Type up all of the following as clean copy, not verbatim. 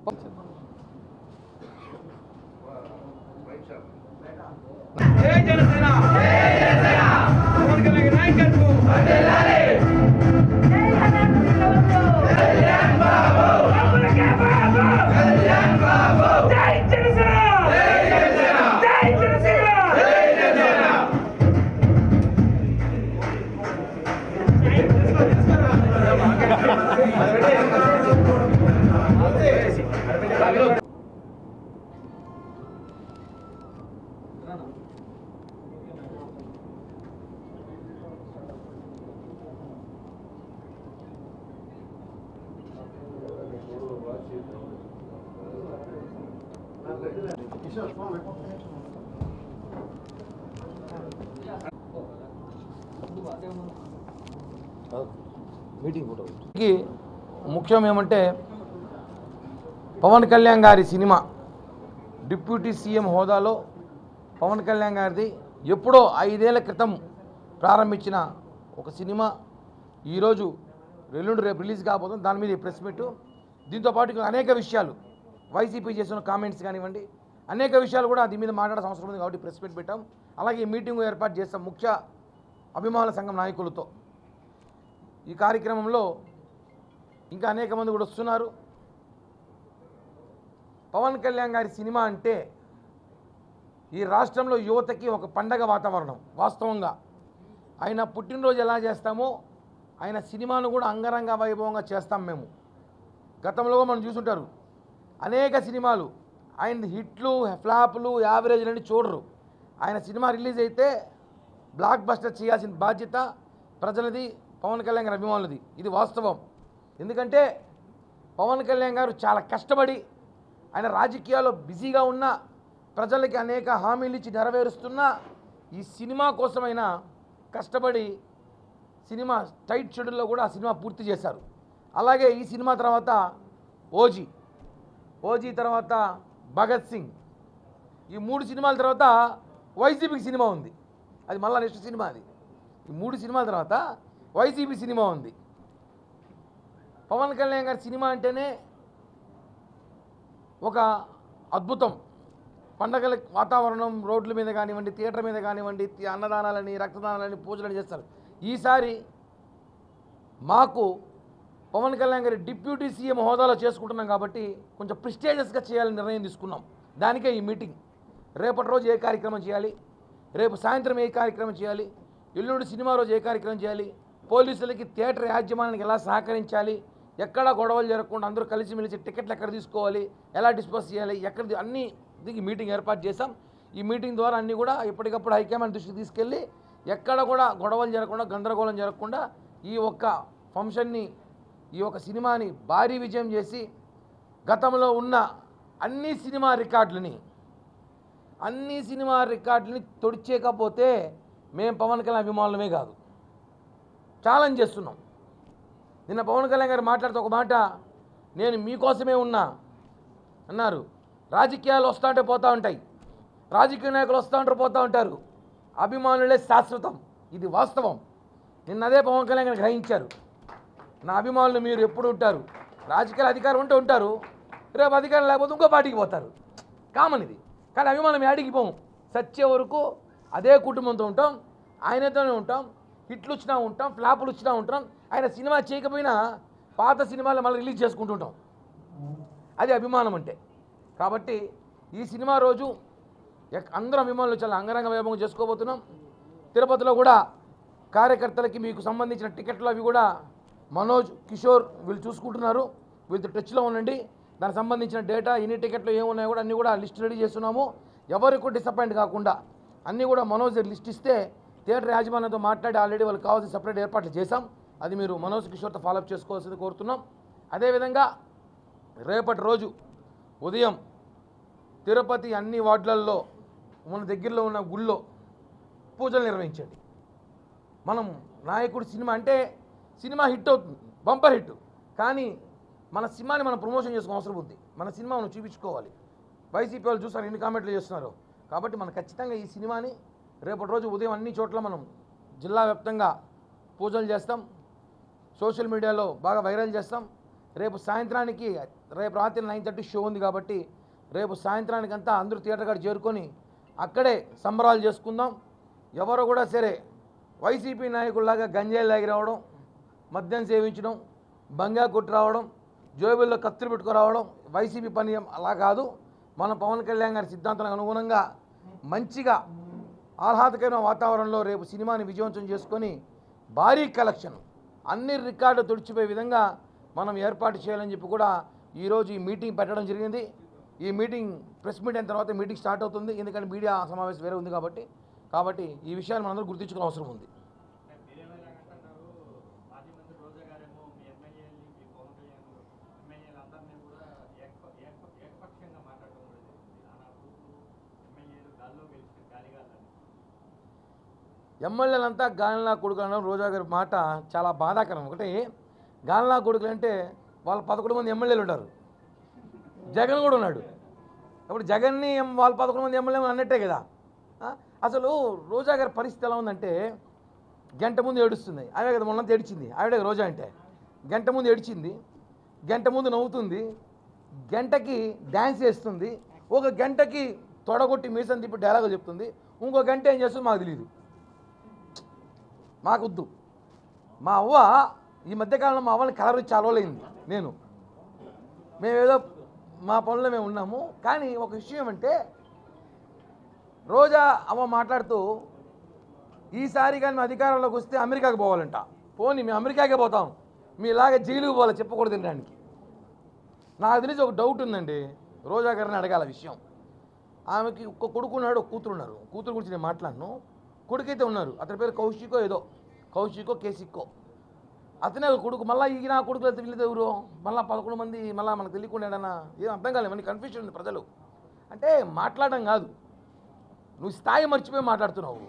జై జనసేన పవన్ కళ్యాణ్ నాయకత్వం వర్ధిల్లాలి జై కళ్యాణ్ బాబు కళ్యాణ్ బాబు జై జనసేన జై జనసేన ముఖ్యం ఏమంటే పవన్ కళ్యాణ్ గారి సినిమా డిప్యూటీ సీఎం హోదాలో పవన్ కళ్యాణ్ గారిది ఎప్పుడో 5 ఏళ్ల క్రితం ప్రారంభించిన ఒక సినిమా ఈరోజు రేపు రిలీజ్ కాబోతుంది. దాని మీద ప్రెస్ మీట్. దీంతోపాటు అనేక విషయాలు వైసీపీ చేసిన కామెంట్స్ కానివ్వండి, అనేక విషయాలు కూడా దీని మీద మాట్లాడాల్సిన అవసరం ఉంది కాబట్టి ప్రెస్ మీట్ పెట్టాం. అలాగే ఈ మీటింగ్ ఏర్పాటు చేస్తాం ముఖ్య అభిమానుల సంఘం నాయకులతో. ఈ కార్యక్రమంలో ఇంకా అనేక మంది కూడా వస్తున్నారు. పవన్ కళ్యాణ్ గారి సినిమా అంటే ఈ రాష్ట్రంలో యువతకి ఒక పండగ వాతావరణం. వాస్తవంగా ఆయన పుట్టినరోజు ఎలా చేస్తామో ఆయన సినిమాను కూడా అంగరంగ వైభవంగా చేస్తాం మేము. గతంలో మనం చూసుంటారు అనేక సినిమాలు ఆయన హిట్లు ఫ్లాపులు యావరేజ్లని చూడరు. ఆయన సినిమా రిలీజ్ అయితే బ్లాక్ బస్టర్ చేయాల్సిన బాధ్యత ప్రజలది, పవన్ కళ్యాణ్ గారి అభిమానులది. ఇది వాస్తవం. ఎందుకంటే పవన్ కళ్యాణ్ గారు చాలా కష్టపడి ఆయన రాజకీయాల్లో బిజీగా ఉన్న ప్రజలకి అనేక హామీలు ఇచ్చి నెరవేరుస్తున్న ఈ సినిమా కోసమైనా కష్టపడి సినిమా టైట్ షెడ్యూల్లో కూడా ఆ సినిమా పూర్తి చేశారు. అలాగే ఈ సినిమా తర్వాత ఓజీ తర్వాత భగత్ సింగ్, ఈ 3 సినిమాల తర్వాత వైసీపీకి సినిమా ఉంది. అది మళ్ళీ నెక్స్ట్ సినిమా. అది ఈ 3 సినిమాల తర్వాత వైసీపీ సినిమా ఉంది. పవన్ కళ్యాణ్ గారి సినిమా అంటేనే ఒక అద్భుతం. పండగల వాతావరణం, రోడ్ల మీద కానివ్వండి, థియేటర్ మీద కానివ్వండి, అన్నదానాలని, రక్తదానాలని, పూజలని చేస్తారు. ఈసారి మాకు పవన్ కళ్యాణ్ గారి డిప్యూటీ సీఎం హోదాలో చేసుకుంటున్నాం కాబట్టి కొంచెం ప్రిస్టేజియస్గా చేయాలని నిర్ణయం తీసుకున్నాం. దానికే ఈ మీటింగ్. రేపటి రోజు ఏ కార్యక్రమం చేయాలి, రేపు సాయంత్రం ఏ కార్యక్రమం చేయాలి, ఎల్లుండి సినిమా రోజు ఏ కార్యక్రమం చేయాలి, పోలీసులకి థియేటర్ యాజమాన్యానికి ఎలా సహకరించాలి, ఎక్కడ గొడవలు జరగకుండా అందరూ కలిసిమెలిసి టికెట్లు ఎక్కడ తీసుకోవాలి, ఎలా డిస్పోజ్ చేయాలి, ఎక్కడ అన్నీ దీనికి మీటింగ్ ఏర్పాటు చేశాం. ఈ మీటింగ్ ద్వారా అన్నీ కూడా ఎప్పటికప్పుడు హైకమాండ్ దృష్టికి తీసుకెళ్ళి ఎక్కడ కూడా గొడవలు జరగకుండా, గందరగోళం జరగకుండా ఈ ఒక్క ఫంక్షన్ని, ఈ ఒక సినిమాని భారీ విజయం చేసి గతంలో ఉన్న అన్ని సినిమా రికార్డులని తొడిచేయకపోతే మేము పవన్ కళ్యాణ్ అభిమానులమే కాదు, ఛాలెంజ్ చేస్తున్నాం. నిన్న పవన్ కళ్యాణ్ గారు మాట్లాడుతూ ఒక మాట, నేను మీకోసమే ఉన్నా అన్నారు. రాజకీయాలు వస్తూ ఉంటే పోతూ ఉంటాయి, రాజకీయ నాయకులు వస్తూ ఉంటారు పోతూ ఉంటారు, అభిమానులే శాశ్వతం. ఇది వాస్తవం. నిన్న అదే పవన్ కళ్యాణ్ గారు గ్రహించారు. నా అభిమానులు మీరు ఎప్పుడు ఉంటారు, రాజకీయ అధికారం ఉంటే ఉంటారు, రేపు అధికారం లేకపోతే ఇంకో పార్టీకి పోతారు, కామన్ ఇది. కానీ అభిమానం యాడికి పోం, సచ్చే వరకు అదే కుటుంబంతో ఉంటాం, ఆయనతోనే ఉంటాం. హిట్లు వచ్చినా ఉంటాం, ఫ్లాపులు వచ్చినా ఉంటాం. ఆయన సినిమా చేయకపోయినా పాత సినిమాలు మళ్ళీ రిలీజ్ చేసుకుంటుంటాం. అది అభిమానం అంటే. కాబట్టి ఈ సినిమా రోజు అందరూ అభిమానులు చాలా అంగరంగ వైభవంగా చేసుకోబోతున్నాం. తిరుపతిలో కూడా కార్యకర్తలకి మీకు సంబంధించిన టికెట్లు అవి కూడా మనోజ్, కిషోర్ వీళ్ళు చూసుకుంటున్నారు. వీళ్ళతో టచ్లో ఉండండి. దానికి సంబంధించిన డేటా, ఎన్ని టికెట్లు ఏమున్నాయో కూడా అన్నీ కూడా లిస్ట్ రెడీ చేస్తున్నాము. ఎవరికి డిసప్పాయింట్ కాకుండా అన్నీ కూడా మనోజ్ లిస్ట్ ఇస్తే థియేటర్ యాజమాన్యంతో మాట్లాడి ఆల్రెడీ వాళ్ళకి కావాల్సిన సపరేట్ ఏర్పాట్లు చేశాం. అది మీరు మనోజ్, కిషోర్తో ఫాలోఅప్ చేసుకోవాల్సింది కోరుతున్నాం. అదేవిధంగా రేపటి రోజు ఉదయం తిరుపతి అన్ని వార్డులలో మన దగ్గరలో ఉన్న గుళ్ళో పూజలు నిర్వహించండి. మనం నాయకుడి సినిమా అంటే సినిమా హిట్ అవుతుంది, బంపర్ హిట్. కానీ మన సినిమాని మనం ప్రమోషన్ చేసుకోవడం అవసరం ఉంది. మన సినిమా మనం చూపించుకోవాలి. వైసీపీ వాళ్ళు చూస్తారు ఎన్ని కామెంట్లు చేస్తున్నారు. కాబట్టి మనం ఖచ్చితంగా ఈ సినిమాని రేపటి రోజు ఉదయం అన్ని చోట్ల మనం జిల్లా వ్యాప్తంగా పూజలు చేస్తాం, సోషల్ మీడియాలో బాగా వైరల్ చేస్తాం. రేపు సాయంత్రానికి, రేపు రాత్రి 9:30 షో ఉంది కాబట్టి రేపు సాయంత్రానికంతా అందరూ థియేటర్ కాడ చేరుకొని అక్కడే సంబరాలు చేసుకుందాం. ఎవరు కూడా సరే వైసీపీ నాయకుల్లాగా గంజాయిలు లాగి రావడం, మద్యం సేవించడం, బంగా కొట్టి రావడం, జోబుల్లో కత్తులు పెట్టుకురావడం వైసీపీ పని అలా కాదు. మన పవన్ కళ్యాణ్ గారి సిద్ధాంతాలకు అనుగుణంగా మంచిగా ఆహ్లాదకరమైన వాతావరణంలో రేపు సినిమాని విజయవంతం చేసుకొని భారీ కలెక్షన్ అన్ని రికార్డు తుడిచిపోయే విధంగా మనం ఏర్పాటు చేయాలని చెప్పి కూడా ఈరోజు ఈ మీటింగ్ పెట్టడం జరిగింది. ఈ మీటింగ్ ప్రెస్ మీట్ అయిన తర్వాత మీటింగ్ స్టార్ట్ అవుతుంది. ఎందుకంటే మీడియా సమావేశం వేరే ఉంది కాబట్టి ఈ విషయాన్ని మనందరూ గుర్తించుకునే అవసరం ఉంది. ఎమ్మెల్యేలంతా గాలినా కొడుకులు అనడం రోజా గారి మాట చాలా బాధాకరం. ఒకటి గాలినా కొడుకులు అంటే వాళ్ళ 11 మంది ఎమ్మెల్యేలు ఉంటారు, జగన్ కూడా ఉన్నాడు. అప్పుడు జగన్ని వాళ్ళ 11 మంది ఎమ్మెల్యేలు అన్నట్టే కదా. అసలు రోజా గారి పరిస్థితి ఎలా ఉందంటే గంట ముందు ఏడుస్తుంది. ఆమె కదా మొన్నంత ఏడిచింది, ఆవిడే రోజా అంటే. గంట ముందు ఏడిచింది, గంట ముందు నవ్వుతుంది, గంటకి డ్యాన్స్ చేస్తుంది, ఒక గంటకి తొడగొట్టి మీసం తిప్పి డైలాగులు చెప్తుంది, ఇంకో గంట ఏం చేస్తుందో మాకు తెలియదు. మాకొద్దు. మా అవ్వ ఈ మధ్యకాలంలో మా అవ్వని కలర్ ఇచ్చి అలవలేంది. మేమేదో మా పనుల్లో మేము ఉన్నాము. కానీ ఒక విషయం ఏమంటే రోజా అమ్మ మాట్లాడుతూ ఈసారి కానీ మేము అధికారంలోకి వస్తే అమెరికాకి పోవాలంట. పోనీ మేము అమెరికాకే పోతాం, మీ ఇలాగే జైలుకి పోవాలి చెప్పకూడదు తినడానికి. నాకు తెలిసి ఒక డౌట్ ఉందండి, రోజా గారిని అడగాల విషయం. ఆమెకి ఒక కొడుకున్నాడు, ఒక కూతురు ఉన్నారు. కూతురు గురించి నేను మాట్లాడను. కొడుకైతే ఉన్నారు, అతని పేరు కౌశికో కేసిక్కో. అతనే ఒక కొడుకు. మళ్ళీ ఈ నా కొడుకులు అయితే వీళ్ళది ఎవరు? మళ్ళీ 11 మంది మళ్ళీ మనకు తెలియకుండా ఏం అర్థం కాలేదు. మనకి కన్ఫ్యూషన్ ఉంది ప్రజలు. అంటే మాట్లాడడం కాదు, నువ్వు స్థాయి మర్చిపోయి మాట్లాడుతున్నావు.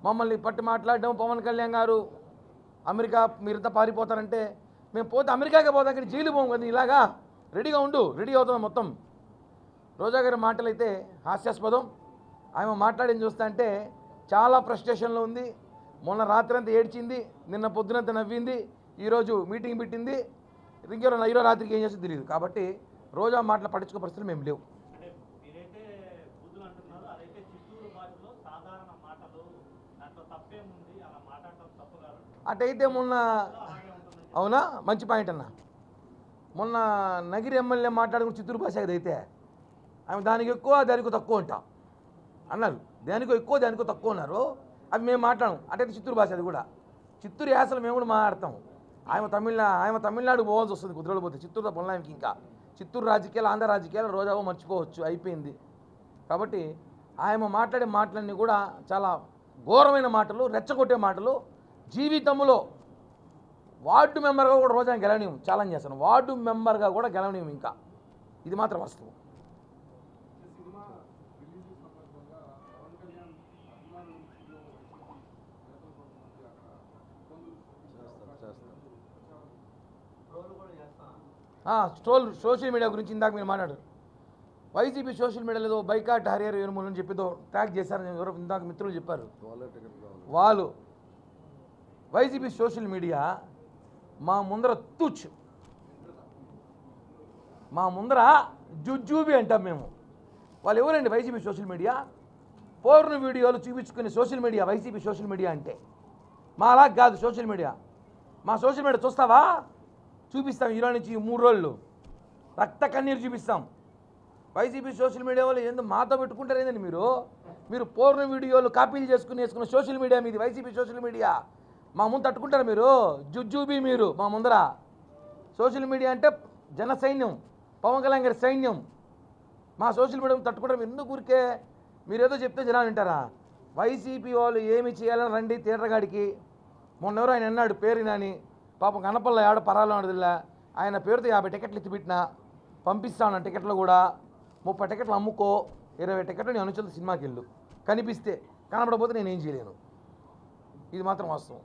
మమ్మల్ని పట్టి మాట్లాడడం, పవన్ కళ్యాణ్ గారు అమెరికా మీరంతా పారిపోతారంటే మేము పోతే అమెరికాకే పోతాం, ఇక్కడ జైలు పోం కదా. ఇలాగా రెడీగా ఉండు, రెడీ అవుతాం మొత్తం. రోజా గారి మాటలు అయితే హాస్యాస్పదం. ఆమె మాట్లాడింది చూస్తా అంటే చాలా ఫ్రస్ట్రేషన్లో ఉంది. మొన్న రాత్రి అంతా ఏడ్చింది, నిన్న పొద్దునంతా నవ్వింది, ఈరోజు మీటింగ్ పెట్టింది. ఈరోజు రాత్రికి ఏం చేస్తుందో తెలియదు. కాబట్టి రోజా మాటలు పట్టించుకో పరిస్థితులు మేము లేవు. అటైతే మొన్న అవునా, మంచి పాయింట్ అన్న. మొన్న నగిరి ఎమ్మెల్యే మాట్లాడుకుని చిత్తూరు భాష అయితే ఆమె దానికి ఎక్కువ దానికి తక్కువ అంట అన్నారు. దానికో ఎక్కువ దానికో తక్కువ అన్నారు. అవి మేము మాట్లాడము. అటైతే చిత్తూరు భాష, అది కూడా చిత్తూరు యాసలు మేము కూడా మాట్లాడతాం. ఆమె తమిళనాడు పోవాల్సి వస్తుంది కుదురలు పోతే. చిత్తూరుతో పొందడానికి ఇంకా చిత్తూరు రాజకీయాలు, ఆంధ్ర రాజకీయాలు రోజావో మర్చిపోవచ్చు, అయిపోయింది. కాబట్టి ఆమె మాట్లాడే మాటలన్నీ కూడా చాలా ఘోరమైన మాటలు, రెచ్చగొట్టే మాటలు. జీవితంలో వార్డు మెంబర్గా కూడా రోజా గెలవనీయం, ఛాలెంజ్ చేస్తాను. వార్డు మెంబర్గా కూడా గెలవనీయం ఇంకా. ఇది మాత్రం వాస్తవం. సోషల్ మీడియా గురించి ఇందాక మీరు మాట్లాడారు. వైసీపీ సోషల్ మీడియాలో ఏదో బైకాట్ హరియర్ వేణుమూలని అని చెప్పిదో ట్యాగ్ చేశారని ఎవరో ఇందాక మిత్రులు చెప్పారు. వాళ్ళు వైసీపీ సోషల్ మీడియా మా ముందర తూచ్, మా ముందర జుజూబి అంటాం మేము. వాళ్ళు ఎవరండి వైసీపీ సోషల్ మీడియా? పోర్ను వీడియోలు చూపించుకునే social media YCP social media అంటే. మా అలా కాదు సోషల్ మీడియా. మా సోషల్ మీడియా చూస్తావా? చూపిస్తాం. ఈరోజు నుంచి 3 రోజులు రక్త కన్నీరు చూపిస్తాం. వైసీపీ సోషల్ మీడియా వాళ్ళు ఏందో మాతో పెట్టుకుంటారు ఏంటండి మీరు పోర్ను వీడియోలు కాపీలు వేసుకున్న సోషల్ మీడియా మీది, వైసీపీ సోషల్ మీడియా. మా ముందు తట్టుకుంటారు మీరు, జుజూబీ మీరు మా ముందర. సోషల్ మీడియా అంటే జన సైన్యం, పవన్ కళ్యాణ్ గారి సైన్యం. మా సోషల్ మీడియా తట్టుకుంటారు. ఎందుకు ఊరికే మీరేదో చెప్తే జనాలు వింటారా? వైసీపీ వాళ్ళు ఏమి చేయాలని రండి థియేటర్ గాడికి. మొన్న ఎవరో ఆయన అన్నాడు పేరు నాని, పాపం కనపల్ల ఆడ పరాలో అన్నదిలా. ఆయన పేరుతో 50 టికెట్లు ఎత్తిపెట్టినా పంపిస్తాను. టికెట్లు కూడా 30 టికెట్లు అమ్ముకో, 20 టికెట్లు నేను అనుచరులు సినిమాకి వెళ్ళు. కనిపిస్తే కనపడకపోతే నేనేం చేయలేను. ఇది మాత్రం వాస్తవం.